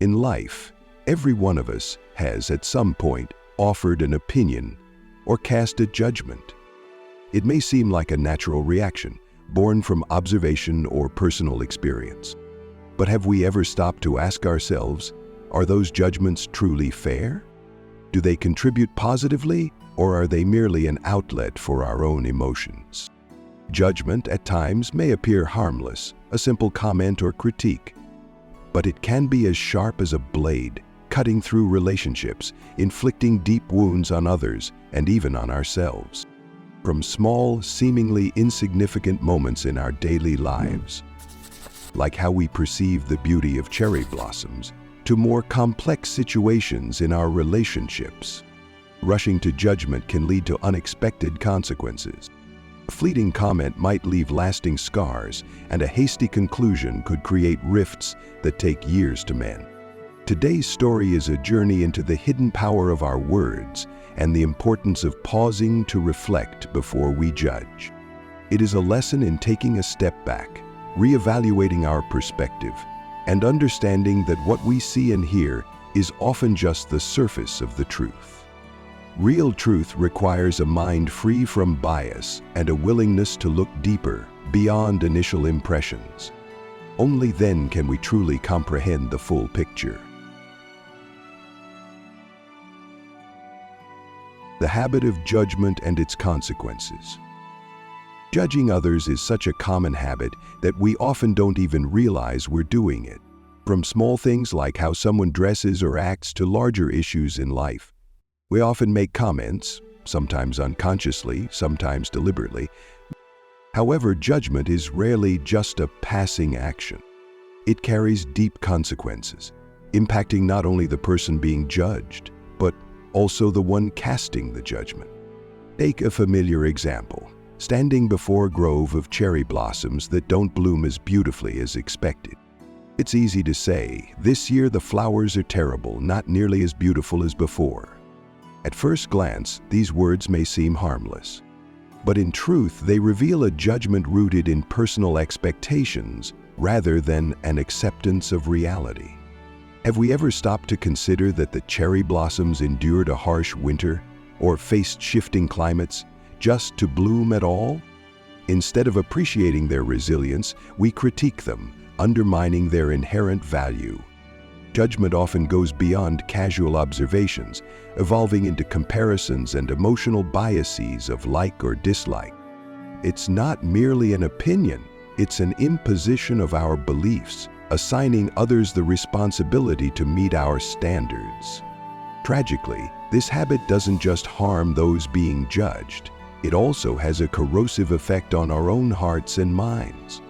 In life, every one of us has at some point offered an opinion or cast a judgment. It may seem like a natural reaction, born from observation or personal experience. But have we ever stopped to ask ourselves, are those judgments truly fair? Do they contribute positively, or are they merely an outlet for our own emotions? Judgment at times may appear harmless, a simple comment or critique, but it can be as sharp as a blade, cutting through relationships, inflicting deep wounds on others and even on ourselves. From small, seemingly insignificant moments in our daily lives, like how we perceive the beauty of cherry blossoms, to more complex situations in our relationships, rushing to judgment can lead to unexpected consequences. A fleeting comment might leave lasting scars, and a hasty conclusion could create rifts that take years to mend. Today's story is a journey into the hidden power of our words and the importance of pausing to reflect before we judge. It is a lesson in taking a step back, reevaluating our perspective, and understanding that what we see and hear is often just the surface of the truth. Real truth requires a mind free from bias and a willingness to look deeper, beyond initial impressions. Only then can we truly comprehend the full picture. The habit of judgment and its consequences. Judging others is such a common habit that we often don't even realize we're doing it. From small things like how someone dresses or acts to larger issues in life, we often make comments, sometimes unconsciously, sometimes deliberately. However, judgment is rarely just a passing action. It carries deep consequences, impacting not only the person being judged, but also the one casting the judgment. Take a familiar example. Standing before a grove of cherry blossoms that don't bloom as beautifully as expected. It's easy to say, this year the flowers are terrible, not nearly as beautiful as before. At first glance, these words may seem harmless. But in truth, they reveal a judgment rooted in personal expectations rather than an acceptance of reality. Have we ever stopped to consider that the cherry blossoms endured a harsh winter or faced shifting climates just to bloom at all? Instead of appreciating their resilience, we critique them, undermining their inherent value. Judgment often goes beyond casual observations, evolving into comparisons and emotional biases of like or dislike. It's not merely an opinion, it's an imposition of our beliefs, assigning others the responsibility to meet our standards. Tragically, this habit doesn't just harm those being judged, it also has a corrosive effect on our own hearts and minds.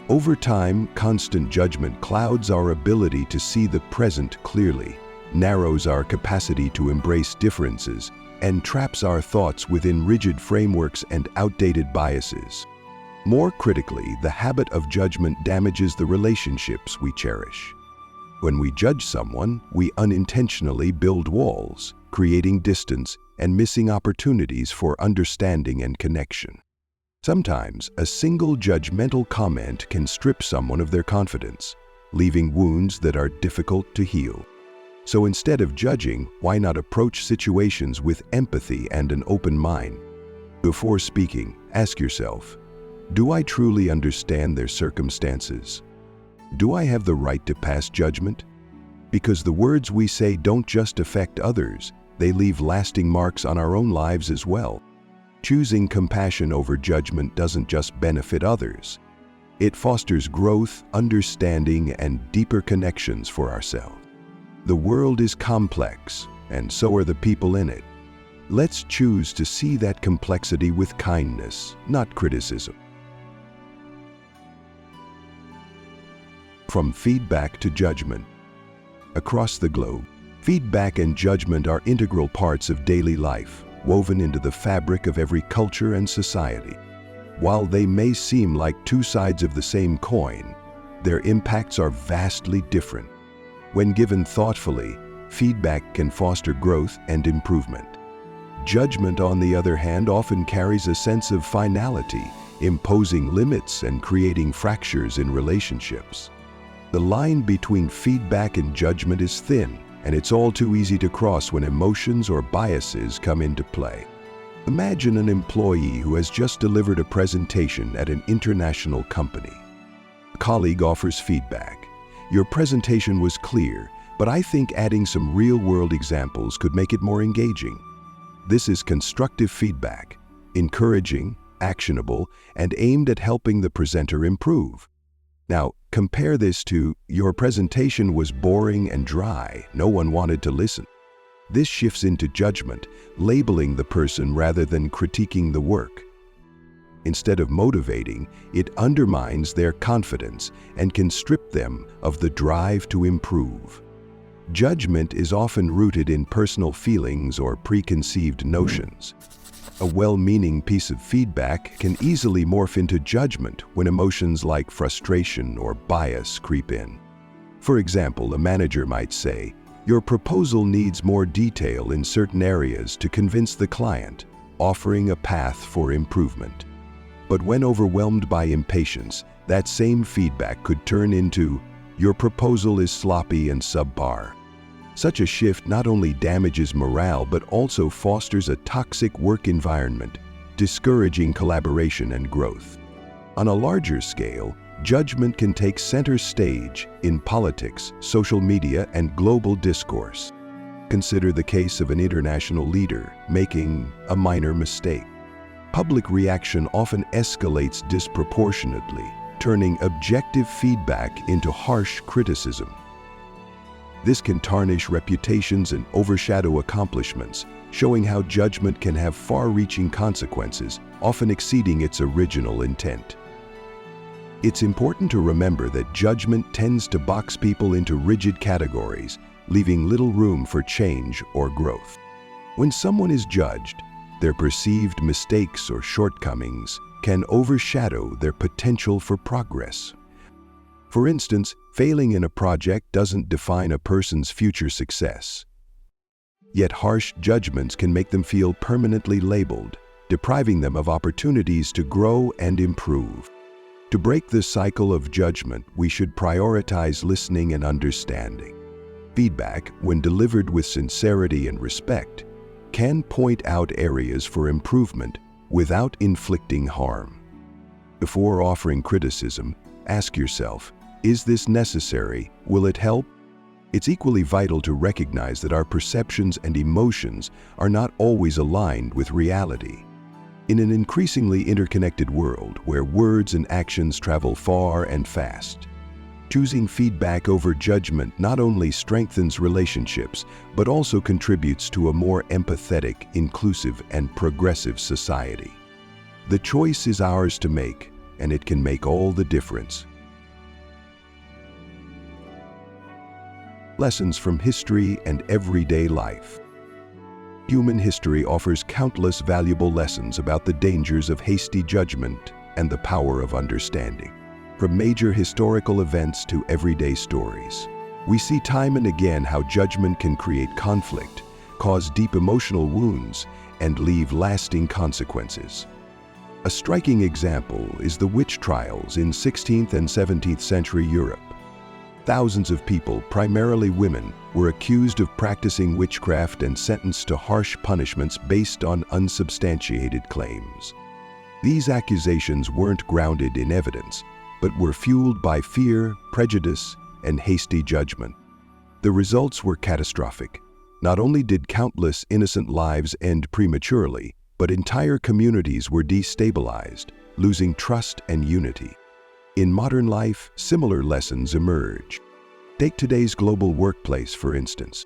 Over time, constant judgment clouds our ability to see the present clearly, narrows our capacity to embrace differences, and traps our thoughts within rigid frameworks and outdated biases. More critically, the habit of judgment damages the relationships we cherish. When we judge someone, we unintentionally build walls, creating distance and missing opportunities for understanding and connection. Sometimes, a single judgmental comment can strip someone of their confidence, leaving wounds that are difficult to heal. So instead of judging, why not approach situations with empathy and an open mind? Before speaking, ask yourself, do I truly understand their circumstances? Do I have the right to pass judgment? Because the words we say don't just affect others, they leave lasting marks on our own lives as well. Choosing compassion over judgment doesn't just benefit others. It fosters growth, understanding, and deeper connections for ourselves. The world is complex, and so are the people in it. Let's choose to see that complexity with kindness, not criticism. From feedback to judgment. Across the globe, feedback and judgment are integral parts of daily life, woven into the fabric of every culture and society. While they may seem like two sides of the same coin, their impacts are vastly different. When given thoughtfully, feedback can foster growth and improvement. Judgment, on the other hand, often carries a sense of finality, imposing limits and creating fractures in relationships. The line between feedback and judgment is thin, and it's all too easy to cross when emotions or biases come into play. Imagine an employee who has just delivered a presentation at an international company. A colleague offers feedback. "Your presentation was clear, but I think adding some real-world examples could make it more engaging." This is constructive feedback, encouraging, actionable, and aimed at helping the presenter improve. Now, compare this to, "Your presentation was boring and dry, no one wanted to listen." This shifts into judgment, labeling the person rather than critiquing the work. Instead of motivating, it undermines their confidence and can strip them of the drive to improve. Judgment is often rooted in personal feelings or preconceived notions. A well-meaning piece of feedback can easily morph into judgment when emotions like frustration or bias creep in. For example, a manager might say, "Your proposal needs more detail in certain areas to convince the client," offering a path for improvement. But when overwhelmed by impatience, that same feedback could turn into, "Your proposal is sloppy and subpar." Such a shift not only damages morale but also fosters a toxic work environment, discouraging collaboration and growth. On a larger scale, judgment can take center stage in politics, social media, and global discourse. Consider the case of an international leader making a minor mistake. Public reaction often escalates disproportionately, turning objective feedback into harsh criticism. This can tarnish reputations and overshadow accomplishments, showing how judgment can have far-reaching consequences, often exceeding its original intent. It's important to remember that judgment tends to box people into rigid categories, leaving little room for change or growth. When someone is judged, their perceived mistakes or shortcomings can overshadow their potential for progress. For instance, failing in a project doesn't define a person's future success. Yet harsh judgments can make them feel permanently labeled, depriving them of opportunities to grow and improve. To break this cycle of judgment, we should prioritize listening and understanding. Feedback, when delivered with sincerity and respect, can point out areas for improvement without inflicting harm. Before offering criticism, ask yourself, is this necessary? Will it help? It's equally vital to recognize that our perceptions and emotions are not always aligned with reality. In an increasingly interconnected world where words and actions travel far and fast, choosing feedback over judgment not only strengthens relationships, but also contributes to a more empathetic, inclusive, and progressive society. The choice is ours to make, and it can make all the difference. Lessons from history and everyday life. Human history offers countless valuable lessons about the dangers of hasty judgment and the power of understanding. From major historical events to everyday stories, we see time and again how judgment can create conflict, cause deep emotional wounds, and leave lasting consequences. A striking example is the witch trials in 16th and 17th century Europe. Thousands of people, primarily women, were accused of practicing witchcraft and sentenced to harsh punishments based on unsubstantiated claims. These accusations weren't grounded in evidence, but were fueled by fear, prejudice, and hasty judgment. The results were catastrophic. Not only did countless innocent lives end prematurely, but entire communities were destabilized, losing trust and unity. In modern life, similar lessons emerge. Take today's global workplace, for instance.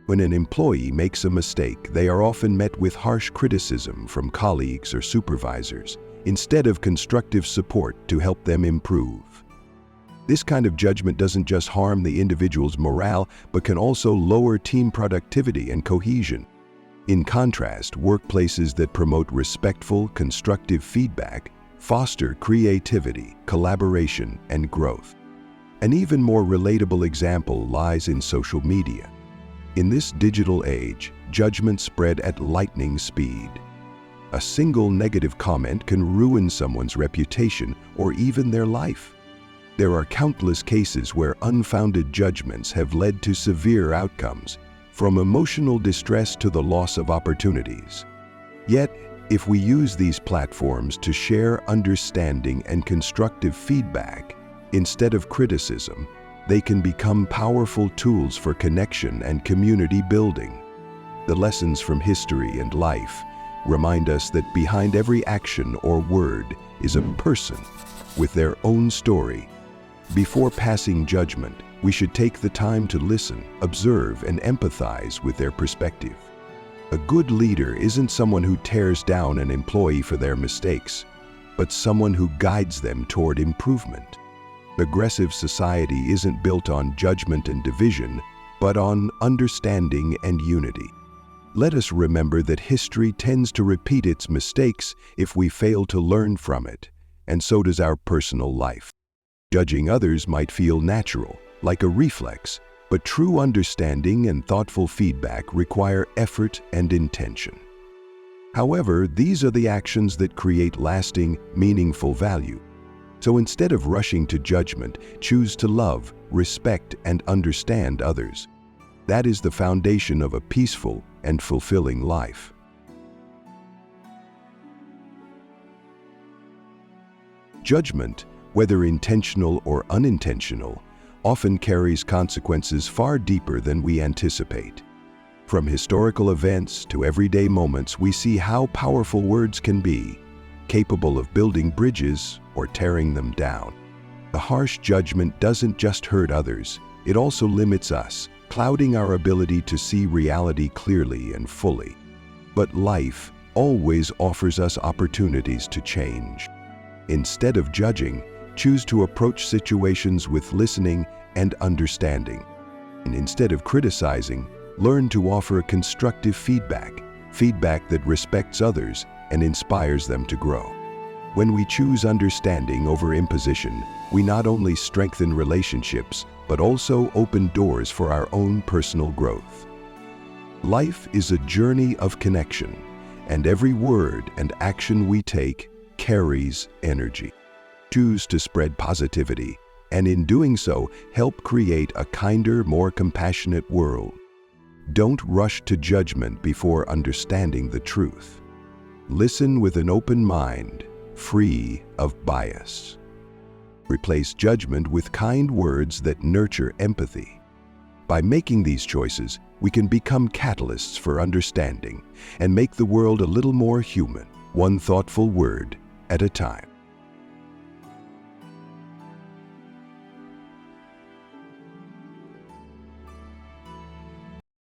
When an employee makes a mistake, they are often met with harsh criticism from colleagues or supervisors, instead of constructive support to help them improve. This kind of judgment doesn't just harm the individual's morale, but can also lower team productivity and cohesion. In contrast, workplaces that promote respectful, constructive feedback foster creativity, collaboration, and growth. An even more relatable example lies in social media. In this digital age, judgment spread at lightning speed. A single negative comment can ruin someone's reputation or even their life. There are countless cases where unfounded judgments have led to severe outcomes, from emotional distress to the loss of opportunities. Yet, if we use these platforms to share understanding and constructive feedback instead of criticism, they can become powerful tools for connection and community building. The lessons from history and life remind us that behind every action or word is a person with their own story. Before passing judgment, we should take the time to listen, observe, and empathize with their perspective. A good leader isn't someone who tears down an employee for their mistakes, but someone who guides them toward improvement. Aggressive society isn't built on judgment and division, but on understanding and unity. Let us remember that history tends to repeat its mistakes if we fail to learn from it, and so does our personal life. Judging others might feel natural, like a reflex, but true understanding and thoughtful feedback require effort and intention. However, these are the actions that create lasting, meaningful value. So instead of rushing to judgment, choose to love, respect, and understand others. That is the foundation of a peaceful and fulfilling life. Judgment, whether intentional or unintentional, often carries consequences far deeper than we anticipate. From historical events to everyday moments, we see how powerful words can be, capable of building bridges or tearing them down. A harsh judgment doesn't just hurt others, it also limits us, clouding our ability to see reality clearly and fully. But life always offers us opportunities to change. Instead of judging, choose to approach situations with listening and understanding. And instead of criticizing, learn to offer constructive feedback that respects others and inspires them to grow. When we choose understanding over imposition, we not only strengthen relationships, but also open doors for our own personal growth. Life is a journey of connection, and every word and action we take carries energy. Choose to spread positivity, and in doing so, help create a kinder, more compassionate world. Don't rush to judgment before understanding the truth. Listen with an open mind, free of bias. Replace judgment with kind words that nurture empathy. By making these choices, we can become catalysts for understanding and make the world a little more human, one thoughtful word at a time.